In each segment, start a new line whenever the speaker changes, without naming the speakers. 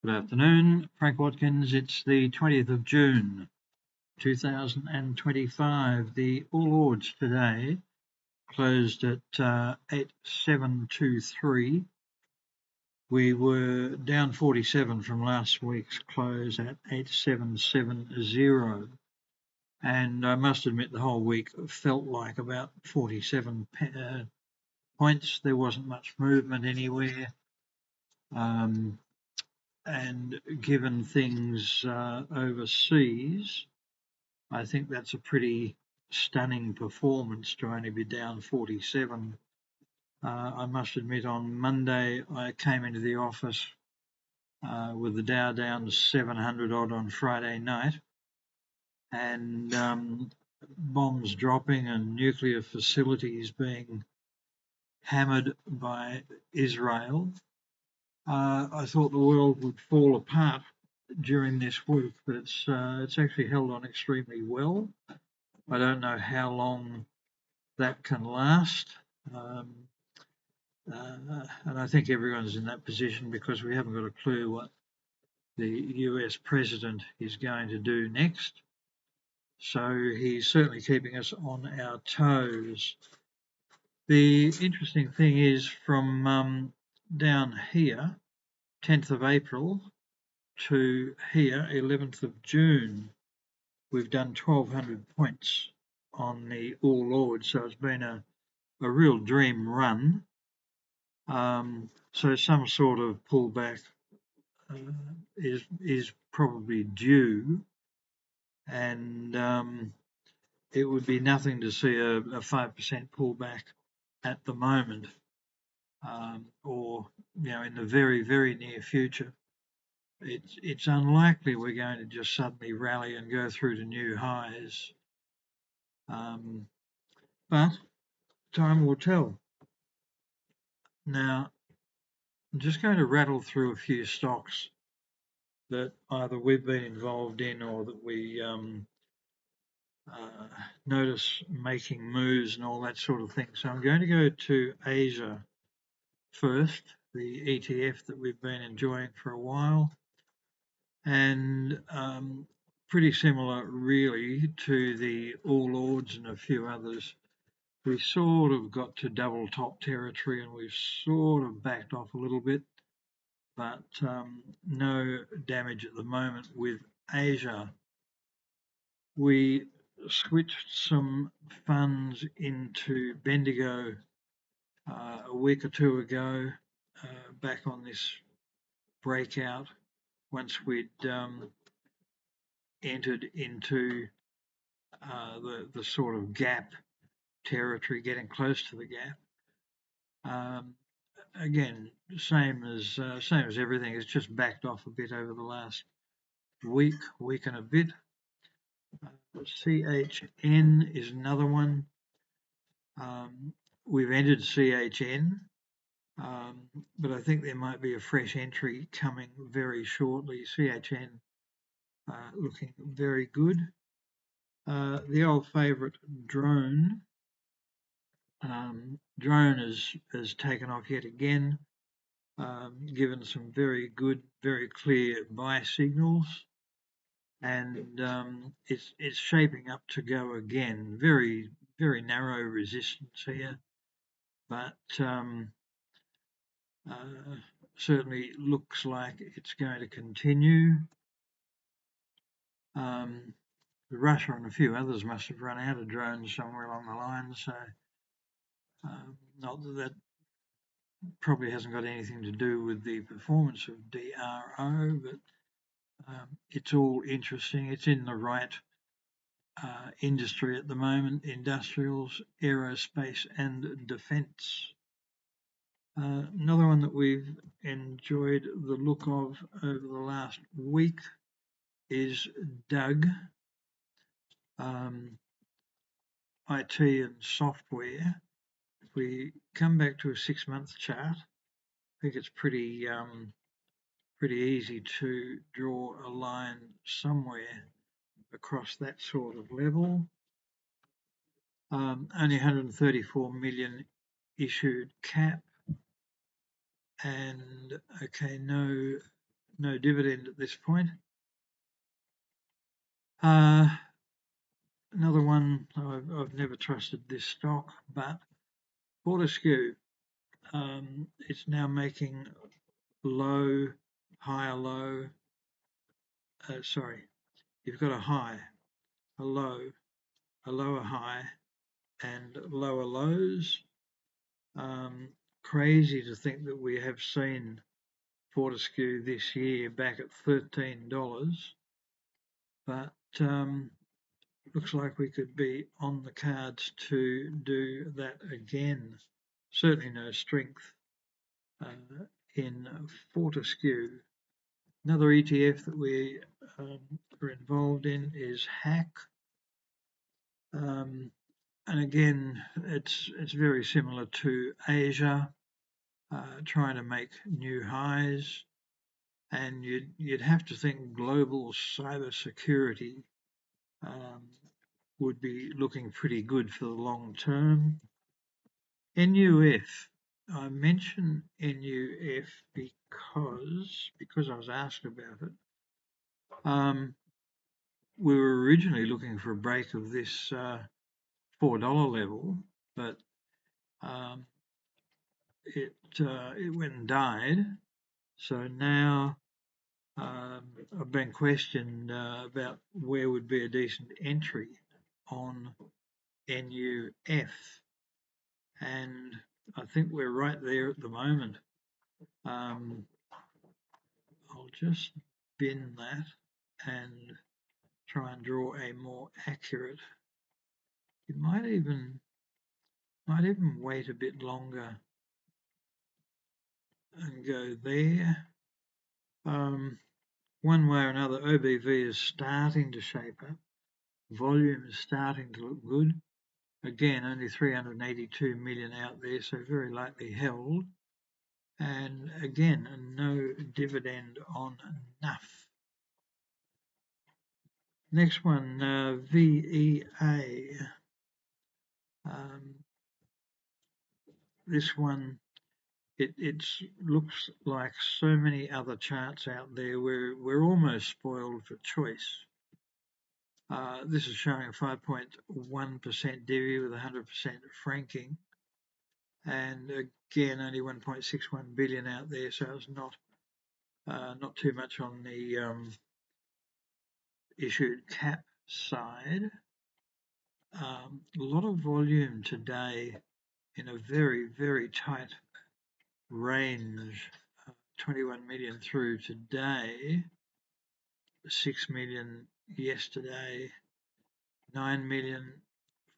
Good afternoon, Frank Watkins. It's the 20th of June 2025. The All Ords today closed at 8723. We were down 47 from last week's close at 8770. And I must admit the whole week felt like about 47 points. There wasn't much movement anywhere. And given things overseas, I think that's a pretty stunning performance to only be down 47. I must admit, on Monday, I came into the office with the Dow down 700 odd on Friday night, and bombs dropping and nuclear facilities being hammered by Israel. I thought the world would fall apart during this week, but it's actually held on extremely well. I don't know how long that can last, and I think everyone's in that position because we haven't got a clue what the US president is going to do next. So he's certainly keeping us on our toes. The interesting thing is from down here, 10th of April, to here, 11th of June, we've done 1,200 points on the All Ords, so it's been a real dream run. So some sort of pullback is probably due, and it would be nothing to see a 5% pullback at the moment, or in the very, very near future. It's unlikely we're going to just suddenly rally and go through to new highs, but time will tell. Now, I'm just going to rattle through a few stocks that either we've been involved in or that we notice making moves and all that sort of thing. So I'm going to go to Asia first, the ETF that we've been enjoying for a while, and pretty similar really to the All Ords and a few others. We sort of got to double top territory and we've sort of backed off a little bit, but no damage at the moment with Asia. We switched some funds into Bendigo a week or two ago, back on this breakout once we'd entered into the sort of gap territory, getting close to the gap. Again, same as everything. It's just backed off a bit over the last week and a bit. CHN is another one. We've entered CHN, but I think there might be a fresh entry coming very shortly. CHN looking very good. The old favourite drone. Drone has taken off yet again, given some very good, very clear buy signals, and it's shaping up to go again. Very, very narrow resistance here, but certainly looks like it's going to continue. Russia and a few others must have run out of drones somewhere along the line, so not that probably hasn't got anything to do with the performance of DRO, but it's all interesting. It's in the right industry at the moment: industrials, aerospace, and defence. Another one that we've enjoyed the look of over the last week is DUG, IT and software. If we come back to a 6-month chart, I think it's pretty easy to draw a line somewhere across that sort of level. Only 134 million issued cap, and okay, no no dividend at this point. Another one, I've never trusted this stock, but Fortescue, it's now making low, higher low, sorry, you've got a high, a low, a lower high, and lower lows. Crazy to think that we have seen Fortescue this year back at $13, but looks like we could be on the cards to do that again. Certainly no strength in Fortescue. Another ETF that we are involved in is HACK. And again, it's very similar to Asia, trying to make new highs. And you'd have to think global cybersecurity would be looking pretty good for the long term. NUF. I mention NUF because I was asked about it. We were originally looking for a break of this $4 level, but it went and died. So now I've been questioned about where would be a decent entry on NUF, and I think we're right there at the moment. I'll just bin that and try and draw a more accurate. You might even wait a bit longer and go there. One way or another, OBV is starting to shape up. Volume is starting to look good. Again, only 382 million out there, so very lightly held. And again, no dividend on NUF. Next one, VEA. This one, it looks like so many other charts out there where we're almost spoiled for choice. This is showing 5.1% divvy with 100% franking. And again, only 1.61 billion out there, so it's not too much on the issued cap side. A lot of volume today in a very, very tight range. 21 million through today, 6 million yesterday, 9 million,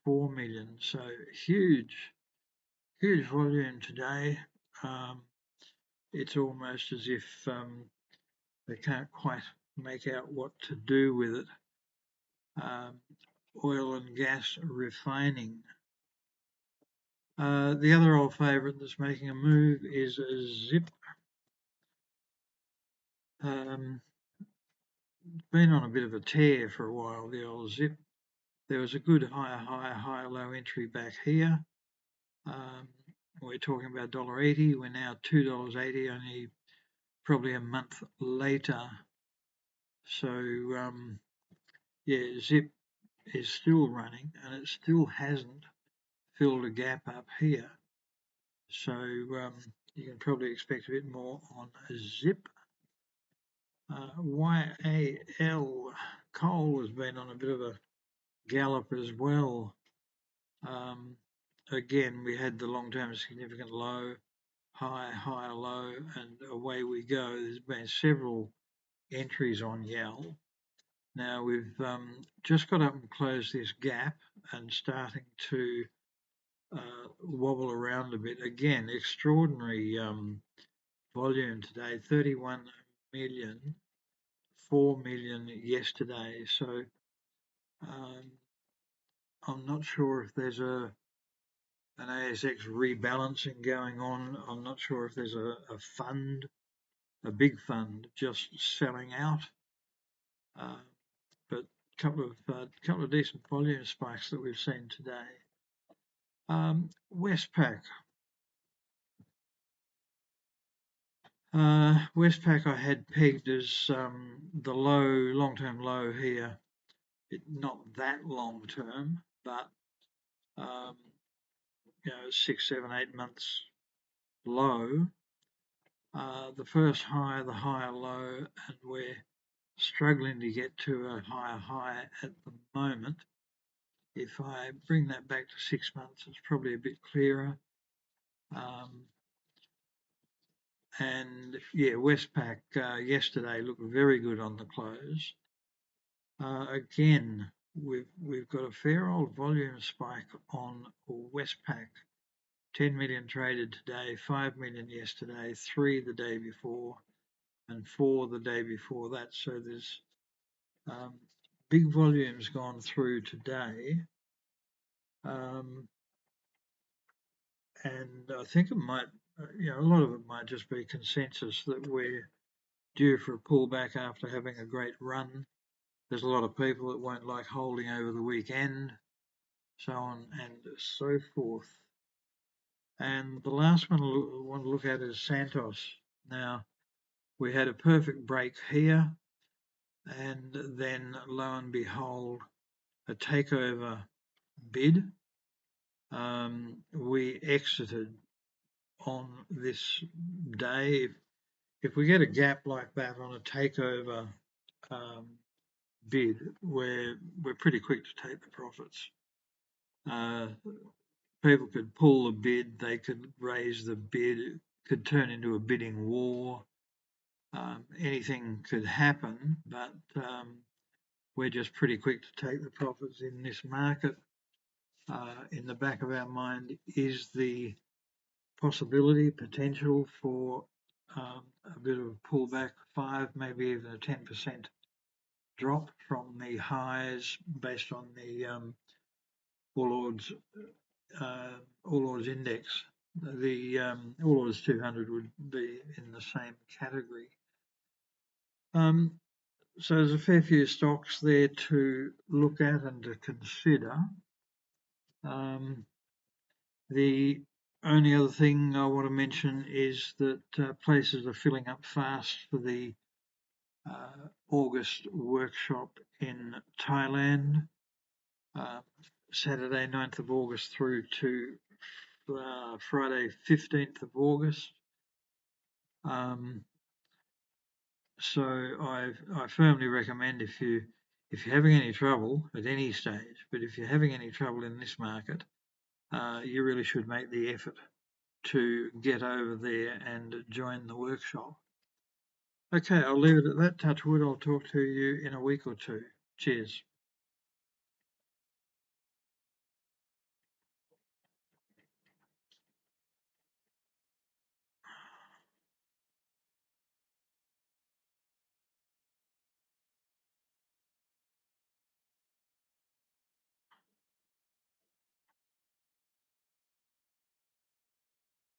4 million. So huge volume today. It's almost as if they can't quite make out what to do with it. Oil and gas refining. The other old favourite that's making a move is Zip. Been on a bit of a tear for a while, the old Zip. There was a good high, low entry back here. We're talking about $1.80. We're now $2.80, only probably a month later. So, yeah, Zip is still running and it still hasn't filled a gap up here. So you can probably expect a bit more on Zip. YAL, coal has been on a bit of a gallop as well. Again, we had the long-term significant low, high, low, and away we go. There's been several entries on YAL. Now we've just got up and closed this gap and starting to wobble around a bit. Again, extraordinary volume today, 31 million, 4 million yesterday. So I'm not sure if there's an ASX rebalancing going on. I'm not sure if there's a fund, a big fund, just selling out. But a couple of decent volume spikes that we've seen today. Westpac. Westpac I had pegged as the long-term low here. Not that long-term, but um, 6, 7, 8 months low. The first high, the higher low, and we're struggling to get to a higher high at the moment. If I bring that back to 6 months, it's probably a bit clearer. And yeah, Westpac yesterday looked very good on the close. Again, we've got a fair old volume spike on Westpac. 10 million traded today, 5 million yesterday, 3 the day before, and 4 the day before that. So there's big volumes gone through today. And I think it might, a lot of it might just be consensus that we're due for a pullback after having a great run. There's a lot of people that won't like holding over the weekend, so on and so forth. And the last one I want to look at is Santos. Now, we had a perfect break here, and then lo and behold, a takeover bid. We exited on this day. If we get a gap like that on a takeover bid, we're pretty quick to take the profits. People could pull the bid, they could raise the bid, it could turn into a bidding war. Anything could happen, but we're just pretty quick to take the profits in this market. In the back of our mind is the possibility, potential for a bit of a pullback, 5, maybe even a 10% drop from the highs based on the All Ords index. The All Ords 200 would be in the same category. So there's a fair few stocks there to look at and to consider. The only other thing I want to mention is that places are filling up fast for the August workshop in Thailand, Saturday 9th of August through to Friday 15th of August. So I firmly recommend if you're having any trouble at any stage, but if you're having any trouble in this market, you really should make the effort to get over there and join the workshop. Okay, I'll leave it at that. Touch wood, I'll talk to you in a week or two. Cheers.